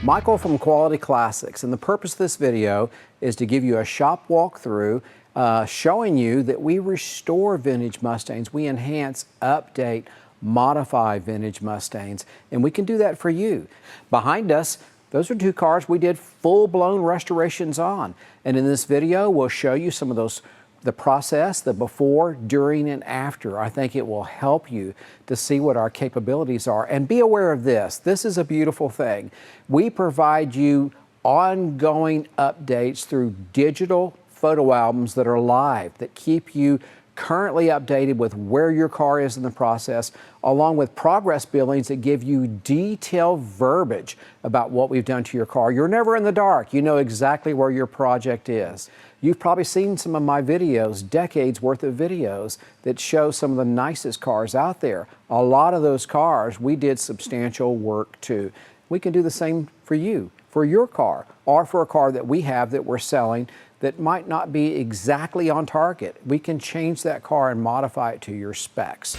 Michael from Quality Classics, and the purpose of this video is to give you a shop walkthrough showing you that we restore vintage Mustangs. We enhance, update, modify vintage Mustangs, and we can do that for you. Behind us, those are two cars we did full-blown restorations on, and in this video we'll show you some of those, the process, the before, during, and after. I think it will help you to see what our capabilities are. And be aware of this. This is a beautiful thing. We provide you ongoing updates through digital photo albums that are live, that keep you currently updated with where your car is in the process, along with progress billings that give you detailed verbiage about what we've done to your car. You're never in the dark. You know exactly where your project is. You've probably seen some of my videos, decades worth of videos, that show some of the nicest cars out there. A lot of those cars, we did substantial work to. We can do the same for you, for your car, or for a car that we have that we're selling that might not be exactly on target. We can change that car and modify it to your specs.